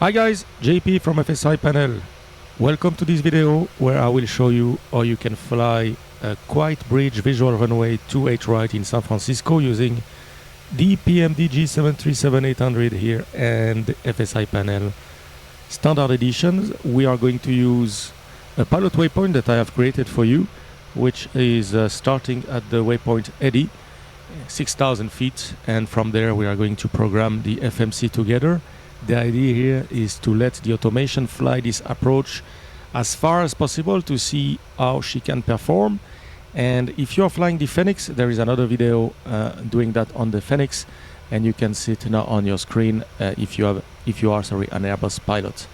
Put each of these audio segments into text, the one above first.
Hi guys, JP from FSiPanel. Welcome to this video where I will show you how you can fly a quiet bridge visual runway 28 right in San Francisco using the PMDG 737-800 here and the FSiPanel standard editions. We are going to use a pilot waypoint that I have created for you, which is starting at the waypoint 80, 6,000 feet, and from there we are going to program the FMC together. The idea here is to let the automation fly this approach as far as possible to see how she can perform. And if you're flying the Phoenix, there is another video doing that on the Phoenix, and you can see it now on your screen if you are an Airbus pilot.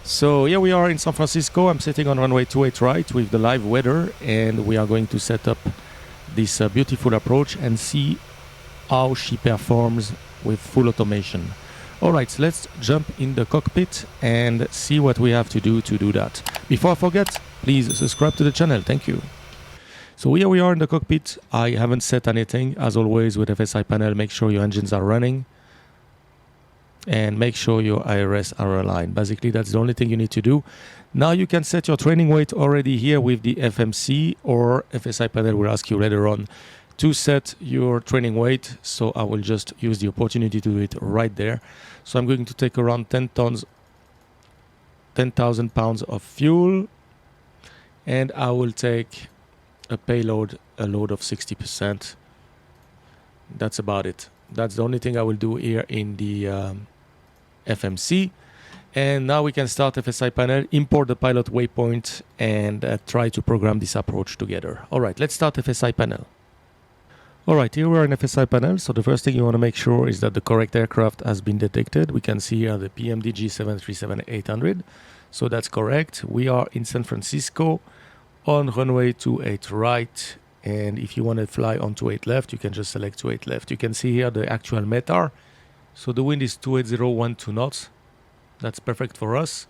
So here we are in San Francisco. I'm sitting on runway 28 right with the live weather, and we are going to set up this beautiful approach and see how she performs with full automation. Alright, so let's jump in the cockpit and see what we have to do that. Before I forget, please subscribe to the channel. Thank you. So here we are in the cockpit. I haven't set anything. As always with FSiPanel, make sure your engines are running and make sure your IRS are aligned. Basically, that's the only thing you need to do. Now you can set your training weight already here with the FMC, or FSiPanel will ask you later on to set your training weight. So I will just use the opportunity to do it right there. So I'm going to take around 10,000 pounds of fuel, and I will take a load of 60%. That's about it. That's the only thing I will do here in the FMC. And now we can start FSiPanel, import the pilot waypoint, and try to program this approach together. All right, let's start FSiPanel. Alright, here we are in FSiPanel. So the first thing you want to make sure is that the correct aircraft has been detected. We can see here the PMDG 737-800. So that's correct. We are in San Francisco on runway 28 right. And if you want to fly on 28 left, you can just select 28 left. You can see here the actual METAR. So the wind is 28012 knots. That's perfect for us.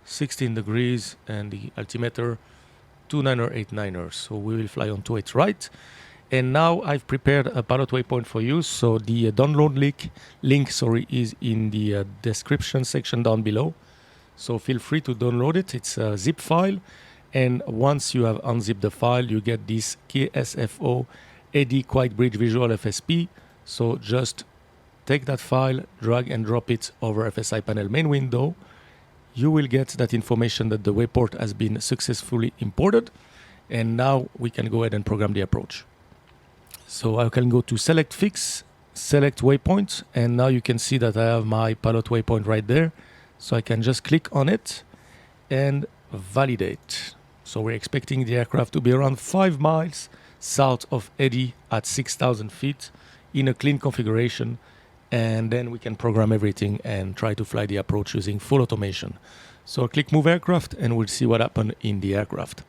16 degrees, and the altimeter 29089ers. So we will fly on 28 right. And now I've prepared a pilot waypoint for you. So the download link is in the description section down below. So feel free to download it. It's a zip file. And once you have unzipped the file, you get this KSFO AD Quiet Bridge Visual FSP. So just take that file, drag and drop it over FSiPanel main window. You will get that information that the wayport has been successfully imported. And now we can go ahead and program the approach. So I can go to select fix, select waypoint, and now you can see that I have my pilot waypoint right there. So I can just click on it and validate. So we're expecting the aircraft to be around 5 miles south of Eddy at 6,000 feet in a clean configuration. And then we can program everything and try to fly the approach using full automation. So click move aircraft and we'll see what happened in the aircraft.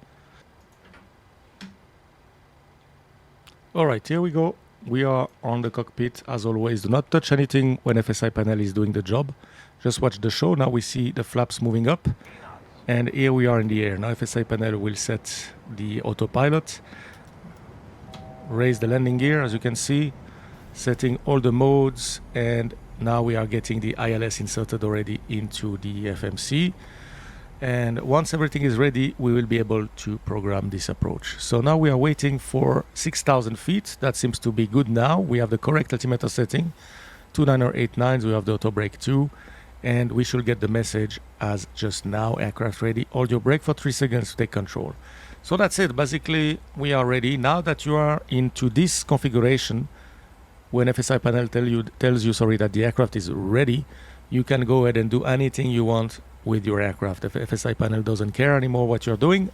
Alright, here we go. We are on the cockpit. As always, do not touch anything when FSiPanel is doing the job. Just watch the show. Now we see the flaps moving up. And here we are in the air. Now FSiPanel will set the autopilot. Raise the landing gear, as you can see. Setting all the modes. And now we are getting the ILS inserted already into the FMC. And once everything is ready, we will be able to program this approach. So now we are waiting for 6,000 feet. That seems to be good now. We have the correct altimeter setting, 29089s. We have the auto brake too. And we should get the message as just now, aircraft ready. Hold your brake for 3 seconds to take control. So that's it. Basically, we are ready. Now that you are into this configuration, when FSiPanel tells you that the aircraft is ready, you can go ahead and do anything you want with your aircraft. If FSiPanel doesn't care anymore what you're doing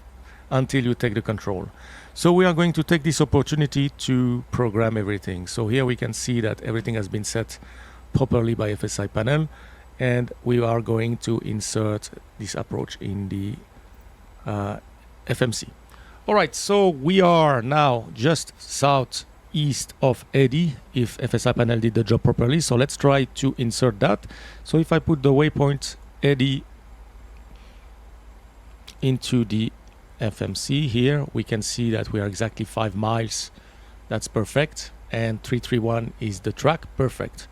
until you take the control. So we are going to take this opportunity to program everything. So here we can see that everything has been set properly by FSiPanel, and we are going to insert this approach in the FMC. All right, so we are now just southeast of Eddy, if FSiPanel did the job properly. So let's try to insert that. So if I put the waypoint Eddy into the FMC here, we can see that we are exactly 5 miles. That's perfect. And 331 is the track. Perfect.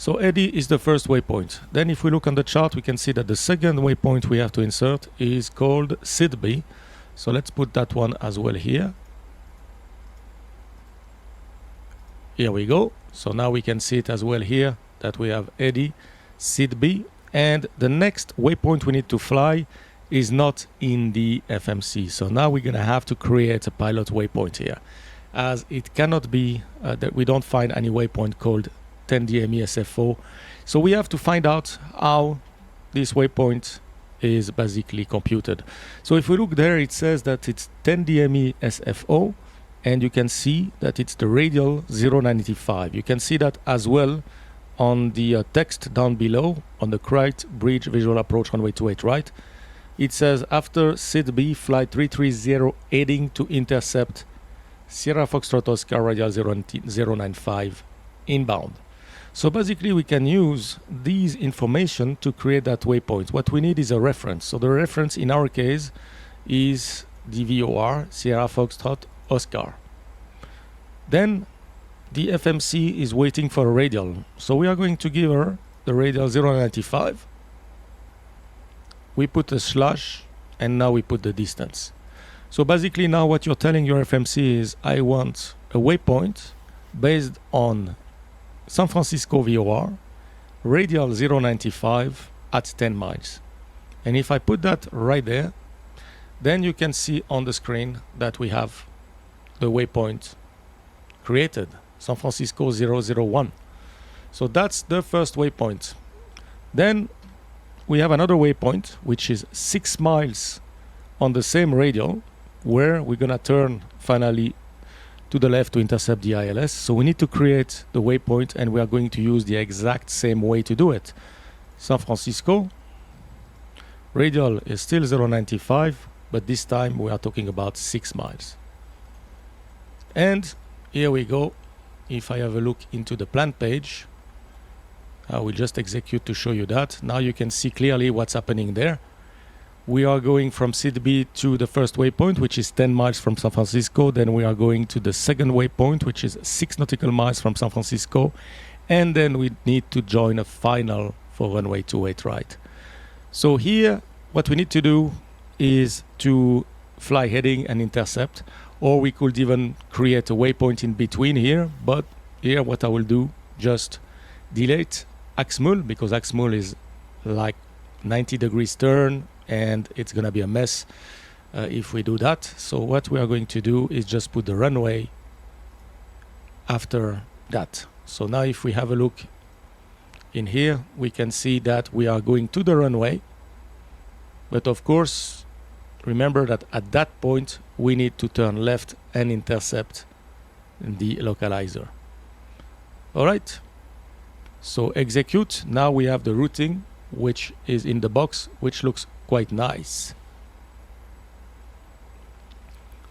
So Eddy is the first waypoint. Then if we look on the chart, we can see that the second waypoint we have to insert is called SIDB. So let's put that one as well here. Here we go. So now we can see it as well here that we have Eddy, SIDB, and the next waypoint we need to fly is not in the FMC. So now we're gonna have to create a pilot waypoint here, as it cannot be that we don't find any waypoint called 10DME SFO. So we have to find out how this waypoint is basically computed. So if we look there, it says that it's 10DME SFO, and you can see that it's the radial 095. You can see that as well on the text down below on the correct bridge visual approach runway 28 right. It says after SIDB flight 330 heading to intercept Sierra Foxtrot Oscar radial 095 inbound. So basically we can use these information to create that waypoint. What we need is a reference. So the reference in our case is the VOR, Sierra Foxtrot Oscar. Then the FMC is waiting for a radial. So we are going to give her the radial 095. We put a slash and now we put the distance. So basically now what you're telling your FMC is I want a waypoint based on San Francisco VOR, radial 095 at 10 miles. And if I put that right there, then you can see on the screen that we have the waypoint created, San Francisco 001. So that's the first waypoint. Then we have another waypoint, which is 6 miles on the same radial, where we're gonna turn finally to the left to intercept the ILS. So we need to create the waypoint, and we are going to use the exact same way to do it. San Francisco, radial is still 095, but this time we are talking about 6 miles. And here we go. If I have a look into the plan page, I will just execute to show you that. Now you can see clearly what's happening there. We are going from SIDB to the first waypoint, which is 10 miles from San Francisco. Then we are going to the second waypoint, which is 6 nautical miles from San Francisco. And then we need to join a final for runway 28 right. So here, what we need to do is to fly heading and intercept, or we could even create a waypoint in between here. But here what I will do, just delete AXMUL, because AXMUL is like 90 degrees turn, and it's gonna be a mess if we do that. So what we are going to do is just put the runway after that. So now if we have a look in here, we can see that we are going to the runway. But of course, remember that at that point, we need to turn left and intercept the localizer. All right. So execute. Now we have the routing, which is in the box, which looks quite nice.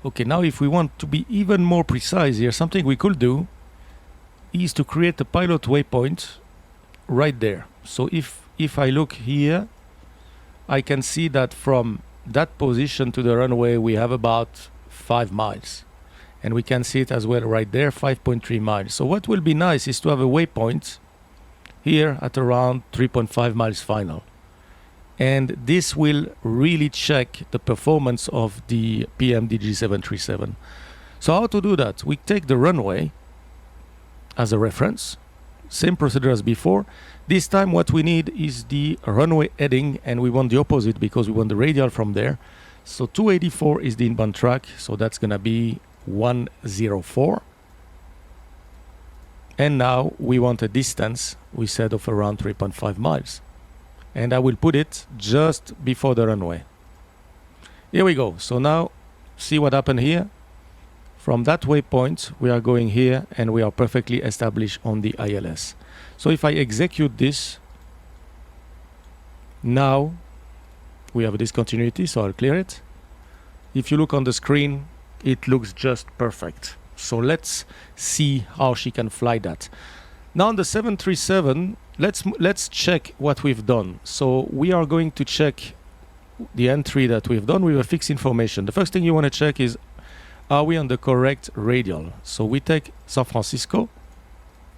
Okay, now if we want to be even more precise here, something we could do is to create a pilot waypoint right there. So if I look here, I can see that from that position to the runway we have about 5 miles, and we can see it as well right there, 5.3 miles. So what will be nice is to have a waypoint here at around 3.5 miles final, and this will really check the performance of the PMDG 737. So how to do that? We take the runway as a reference, same procedure as before. This time what we need is the runway heading, and we want the opposite because we want the radial from there. So 284 is the inbound track, so that's gonna be 104. And now we want a distance, we said, of around 3.5 miles. And I will put it just before the runway. Here we go. So now see what happened here. From that waypoint, we are going here, and we are perfectly established on the ILS. So if I execute this, now we have a discontinuity, so I'll clear it. If you look on the screen, it looks just perfect. So let's see how she can fly that. Now on the 737, let's check what we've done. So we are going to check the entry that we've done with a fixed information. The first thing you want to check is, are we on the correct radial? So we take San Francisco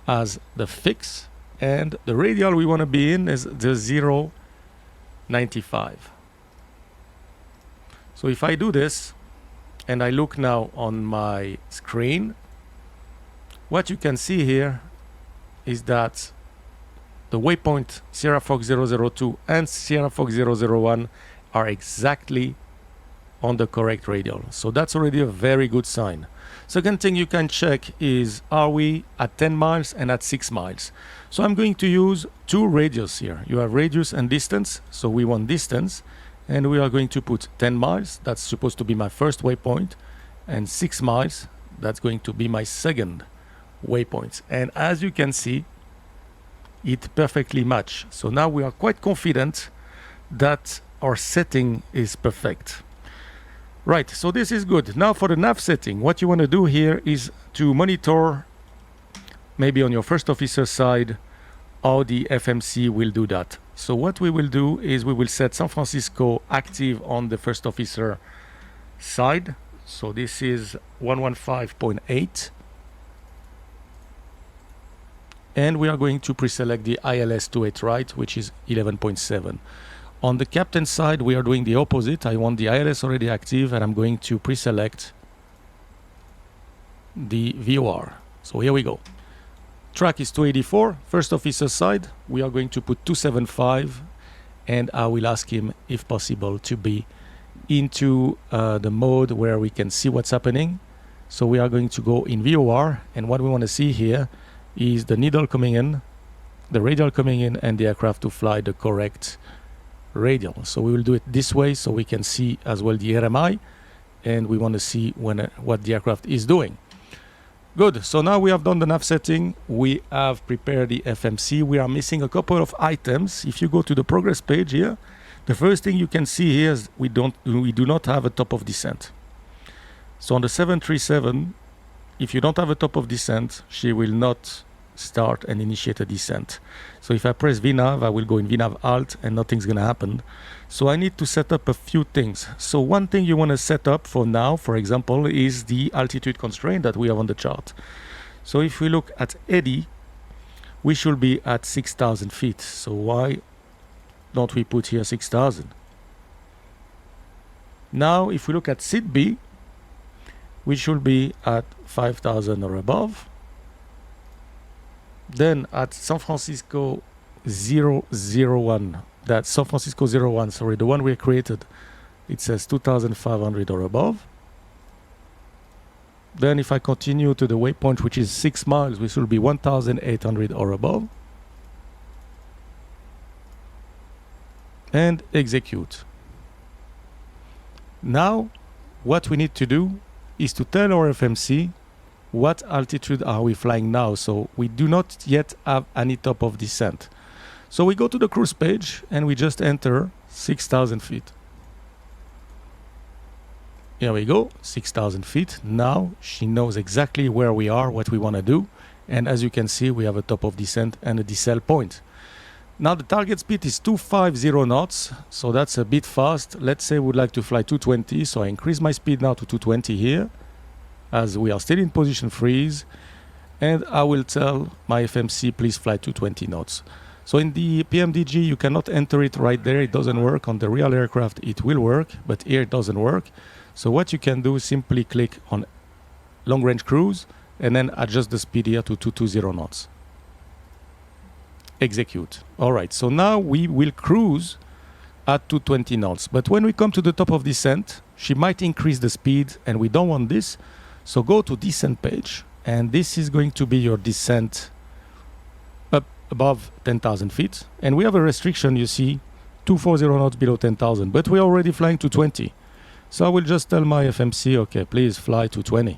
as the fix, and the radial we want to be in is the 0.95. So if I do this and I look now on my screen, what you can see here is that the waypoint Sierra Fox 002 and Sierra Fox 001 are exactly on the correct radial. So that's already a very good sign. Second thing you can check is, are we at 10 miles and at 6 miles? So I'm going to use two radius here. You have radius and distance. So we want distance, and we are going to put 10 miles. That's supposed to be my first waypoint, and 6 miles. That's going to be my second waypoint. And as you can see, it perfectly matches. So now we are quite confident that our setting is perfect. Right, so this is good. Now for the nav setting, what you want to do here is to monitor, maybe on your first officer side, how the FMC will do that. So what we will do is we will set San Francisco active on the first officer side. So this is 115.8. And we are going to pre-select the ILS to it right, which is 11.7. On the captain side, we are doing the opposite. I want the ILS already active, and I'm going to pre-select the VOR. So here we go. Track is 284. First officer side, we are going to put 275, and I will ask him, if possible, to be into the mode where we can see what's happening. So we are going to go in VOR, and what we want to see here is the needle coming in, the radial coming in, and the aircraft to fly the correct radial. So we will do it this way so we can see as well the RMI, and we want to see what the aircraft is doing. Good, so now we have done the nav setting, we have prepared the FMC. We are missing a couple of items. If you go to the progress page here, the first thing you can see here is we do not have a top of descent. So on the 737, if you don't have a top of descent, she will not start and initiate a descent. So if I press VNAV, I will go in VNAV Alt and nothing's going to happen. So I need to set up a few things. So one thing you want to set up for now, for example, is the altitude constraint that we have on the chart. So if we look at Eddy, we should be at 6,000 feet. So why don't we put here 6,000? Now, if we look at SIDB, we should be at 5,000 or above. Then at San Francisco 001, that's San Francisco 01, sorry, the one we created, it says 2,500 or above. Then if I continue to the waypoint, which is 6 miles, we should be 1,800 or above. And execute. Now, what we need to do is to tell our FMC what altitude are we flying now. So we do not yet have any top of descent. So we go to the cruise page and we just enter 6,000 feet. Here we go, 6,000 feet. Now she knows exactly where we are, what we want to do. And as you can see, we have a top of descent and a decel point. Now the target speed is 250 knots, so that's a bit fast. Let's say we'd like to fly 220, so I increase my speed now to 220 here, as we are still in position freeze, and I will tell my FMC, please fly 220 knots. So in the PMDG, you cannot enter it right there, it doesn't work. On the real aircraft, it will work, but here it doesn't work. So what you can do is simply click on long range cruise, and then adjust the speed here to 220 knots. Execute. All right, so now we will cruise at 220 knots. But when we come to the top of descent, she might increase the speed, and we don't want this. So go to descent page, and this is going to be your descent up above 10,000 feet. And we have a restriction, you see, 240 knots below 10,000, but we're already flying 220. So I will just tell my FMC, okay, please fly 220.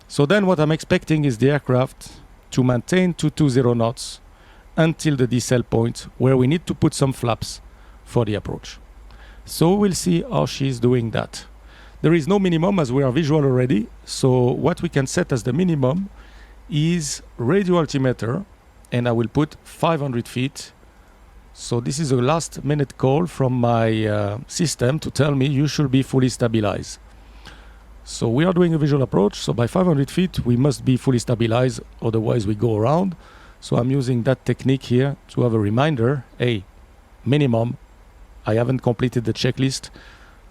So then what I'm expecting is the aircraft to maintain 220 knots until the decel point, where we need to put some flaps for the approach. So we'll see how she's doing that. There is no minimum, as we are visual already. So what we can set as the minimum is radio altimeter, and I will put 500 feet. So this is a last minute call from my system to tell me you should be fully stabilized. So we are doing a visual approach. So by 500 feet, we must be fully stabilized. Otherwise we go around. So I'm using that technique here to have a reminder, hey, minimum, I haven't completed the checklist,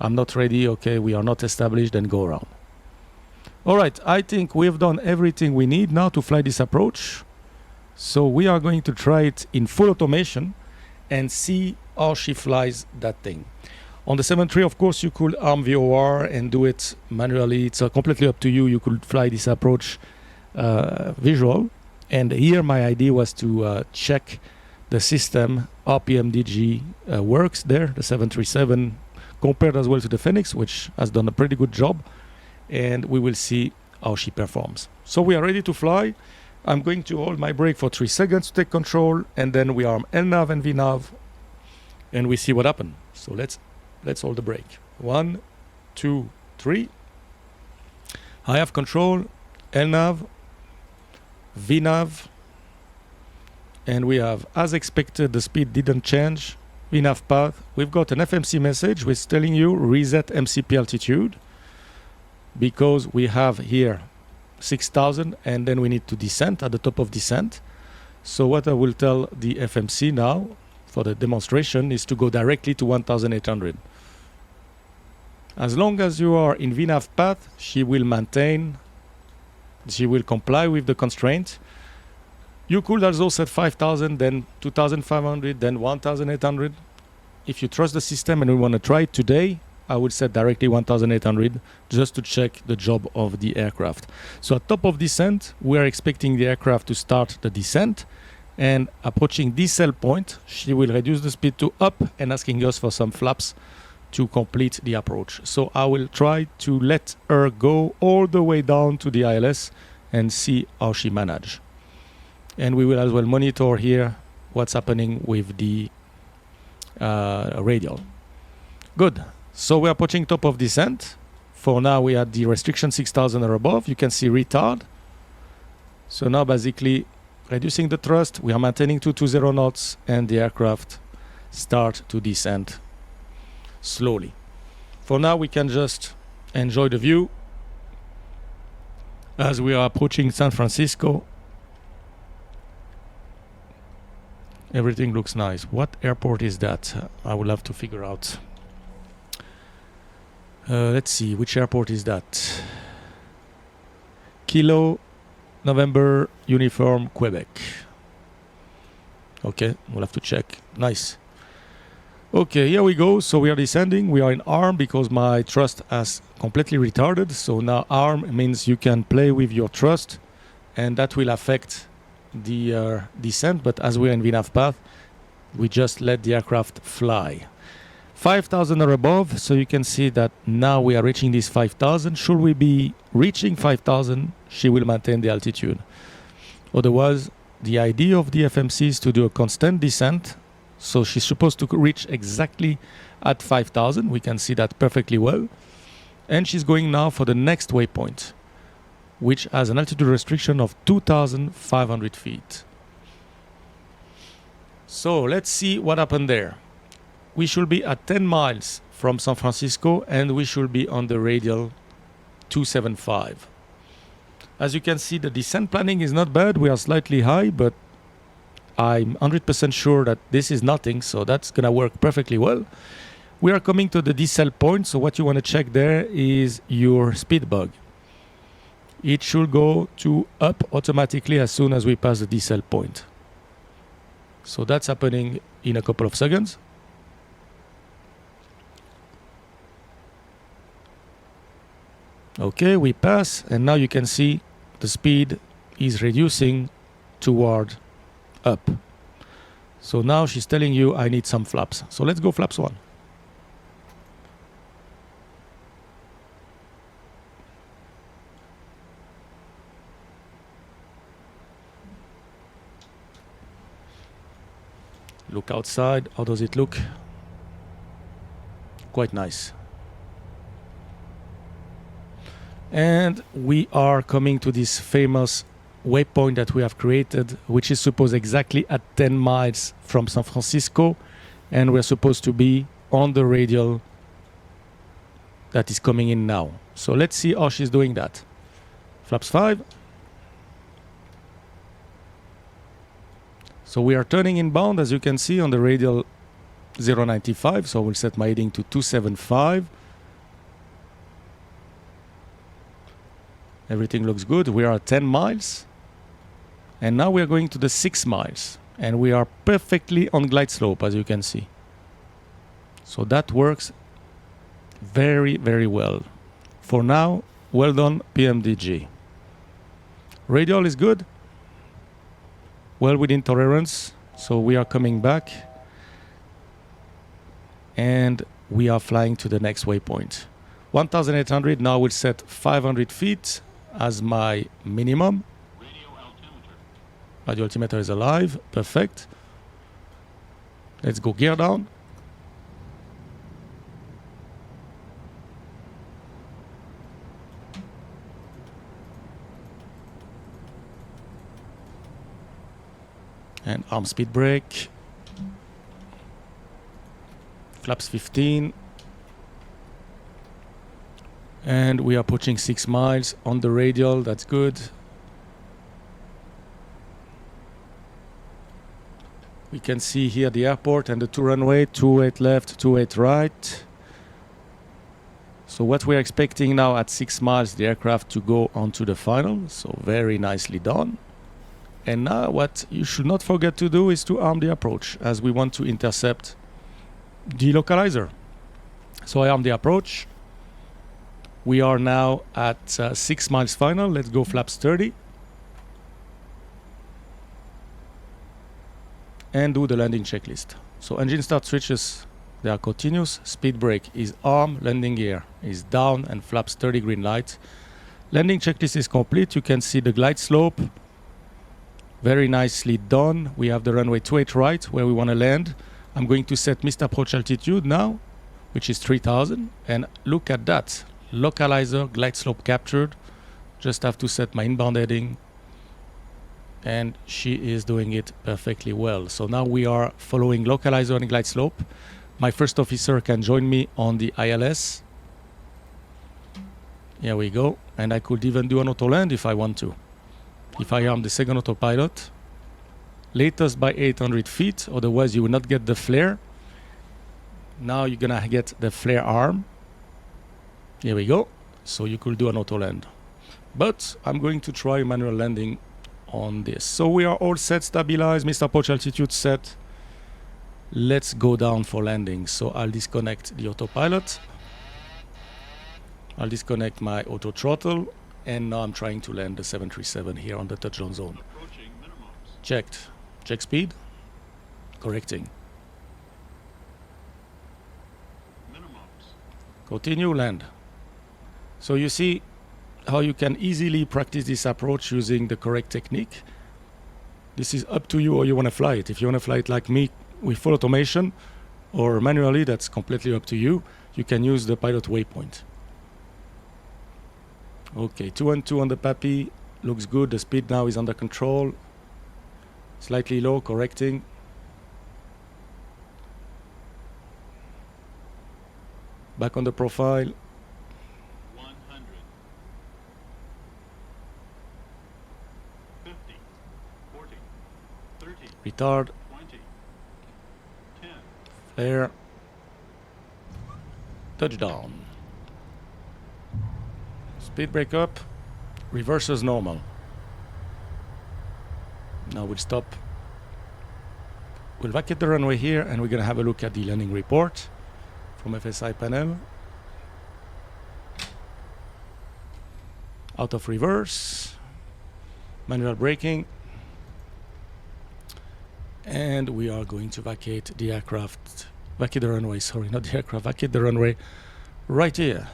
I'm not ready, okay, we are not established, then go around. All right, I think we've done everything we need now to fly this approach. So we are going to try it in full automation and see how she flies that thing. On the 7.3, of course, you could arm VOR and do it manually. It's completely up to you. You could fly this approach visual. And here my idea was to check the system, how PMDG works there, the 737, compared as well to the Phoenix, which has done a pretty good job. And we will see how she performs. So we are ready to fly. I'm going to hold my brake for 3 seconds to take control, and then we arm LNAV and VNAV, and we see what happens. So let's hold the brake. 1, 2, 3. I have control, LNAV, VNAV, and we have, as expected, the speed didn't change. VNAV path. We've got an FMC message which is telling you reset MCP altitude, because we have here 6,000 and then we need to descend at the top of descent. So what I will tell the FMC now for the demonstration is to go directly to 1,800. As long as you are in VNAV path, she will comply with the constraint. You could also set 5,000, then 2,500, then 1,800. If you trust the system and we want to try it today, I would set directly 1,800 just to check the job of the aircraft. So at top of descent, we are expecting the aircraft to start the descent, and approaching decel point, she will reduce the speed to up and asking us for some flaps to complete the approach. So I will try to let her go all the way down to the ILS and see how she manages. And we will as well monitor here what's happening with the radial. Good. So we are approaching top of descent. For now, we had the restriction 6,000 or above. You can see retard. So now basically reducing the thrust, we are maintaining 220 knots, and the aircraft start to descend slowly. For now, we can just enjoy the view as we are approaching San Francisco. Everything looks nice. What airport is that? I will have to figure out. Let's see, which airport is that? Kilo, November, Uniform, Quebec. Okay, we'll have to check. Nice. Okay, here we go. So we are descending. We are in arm because my thrust has completely retarded. So now arm means you can play with your thrust, and that will affect the descent. But as we are in VNAV path, we just let the aircraft fly. 5,000 or above, so you can see that now we are reaching this 5,000. Should we be reaching 5,000, she will maintain the altitude. Otherwise, the idea of the FMC is to do a constant descent, so she's supposed to reach exactly at 5,000. We can see that perfectly well. And she's going now for the next waypoint, which has an altitude restriction of 2,500 feet. So let's see what happened there. We should be at 10 miles from San Francisco, and we should be on the radial 275. As you can see, the descent planning is not bad. We are slightly high, but I'm 100% sure that this is nothing, so that's going to work perfectly well. We are coming to the decel point, so what you want to check there is your speed bug. It should go to up automatically as soon as we pass the decel point. So that's happening in a couple of seconds. Okay, we pass, and now you can see the speed is reducing toward up. So now she's telling you I need some flaps. So let's go flaps 1. Look outside. How does it look? Quite nice. And we are coming to this famous waypoint that we have created, which is supposed exactly at 10 miles from San Francisco, and we're supposed to be on the radial that is coming in now. So let's see how she's doing that. Flaps 5. So we are turning inbound, as you can see, on the radial 095. So we'll set my heading to 275. Everything looks good. We are at 10 miles. And now we are going to the 6 miles. And we are perfectly on glide slope, as you can see. So that works very, very well. For now, well done, PMDG. Radial is good. Well within tolerance. So we are coming back. And we are flying to the next waypoint. 1,800, now we'll set 500 feet as my minimum. Radio altimeter is alive, perfect. Let's go gear down. And arm speed brake. Flaps 15. And we are pushing 6 miles on the radial, that's good. We can see here the airport and the 2 runway, 28 left, 28 right. So what we're expecting now at 6 miles, the aircraft to go onto the final. So very nicely done. And now what you should not forget to do is to arm the approach, as we want to intercept the localizer. So I arm the approach. We are now at 6 miles final. Let's go flaps 30. And do the landing checklist. So engine start switches, they are continuous. Speed brake is arm, landing gear is down, and flaps 30 green light. Landing checklist is complete. You can see the glide slope. Very nicely done. We have the runway 28 right where we want to land. I'm going to set missed approach altitude now, which is 3,000. And look at that. Localizer, glide slope captured. Just have to set my inbound heading. And she is doing it perfectly well. So now we are following localizer and glide slope. My first officer can join me on the ILS. Here we go. And I could even do an auto land if I want to. If I arm the second autopilot. Latest by 800 feet, otherwise you will not get the flare. Now you're gonna get the flare arm. Here we go. So you could do an auto land. But I'm going to try manual landing on this. So we are all set, stabilized, missed approach altitude set. Let's go down for landing. So I'll disconnect the autopilot. I'll disconnect my auto throttle. And now I'm trying to land the 737 here on the touchdown zone. Checked. Check speed. Correcting. Continue, land. So you see how you can easily practice this approach using the correct technique. This is up to you how you want to fly it. If you want to fly it like me with full automation or manually, that's completely up to you. You can use the pilot waypoint. Okay, 2 and 2 on the PAPI. Looks good. The speed now is under control. Slightly low, correcting. Back on the profile. 100. 50. 40. 30. Retard. 20. 10. Flare. Touchdown. Speed brake up. Reverse as normal. Now we'll stop. We'll vacate the runway here and we're going to have a look at the landing report from FSiPanel. Out of reverse. Manual braking. And we are going to vacate the aircraft. Vacate the runway, sorry, not the aircraft. Vacate the runway right here.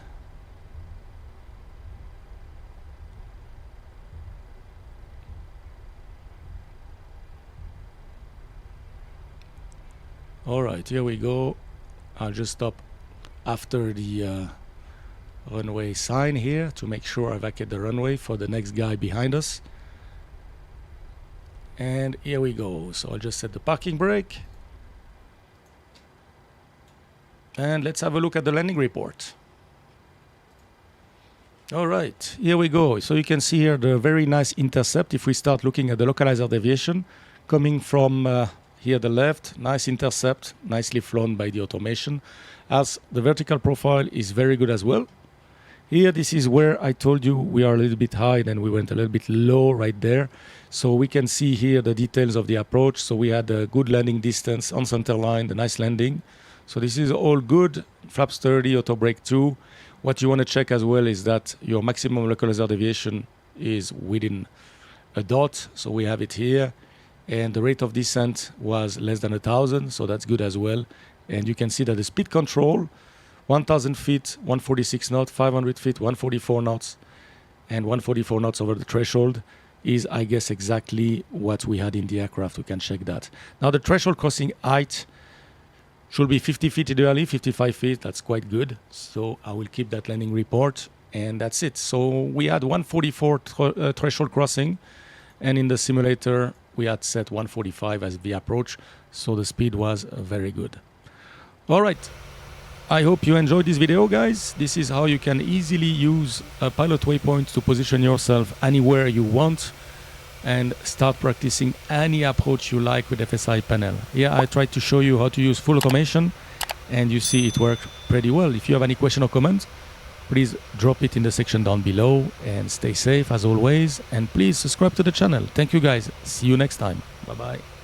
Alright, here we go. I'll just stop after the runway sign here to make sure I vacate the runway for the next guy behind us. And here we go. So I'll just set the parking brake. And let's have a look at the landing report. Alright, here we go. So you can see here the very nice intercept. If we start looking at the localizer deviation, coming from here the left, nice intercept, nicely flown by the automation, as the vertical profile is very good as well. Here, this is where I told you we are a little bit high, then we went a little bit low right there. So we can see here the details of the approach. So we had a good landing distance on center line, the nice landing. So this is all good. Flaps 30, auto brake 2. What you want to check as well is that your maximum localizer deviation is within a dot. So we have it here. And the rate of descent was less than 1,000. So that's good as well. And you can see that the speed control, 1,000 feet, 146 knots, 500 feet, 144 knots, and 144 knots over the threshold is, I guess, exactly what we had in the aircraft. We can check that. Now, the threshold crossing height should be 50 feet ideally, 55 feet. That's quite good. So I will keep that landing report, and that's it. So we had 144 threshold crossing, and in the simulator, we had set 145 as the approach. So the speed was very good. All right. I hope you enjoyed this video, guys. This is how you can easily use a pilot waypoint to position yourself anywhere you want and start practicing any approach you like with FSiPanel. Yeah, I tried to show you how to use full automation, and you see it worked pretty well. If you have any question or comment, please drop it in the section down below, and stay safe as always, and please subscribe to the channel. Thank you, guys. See you next time. Bye-bye.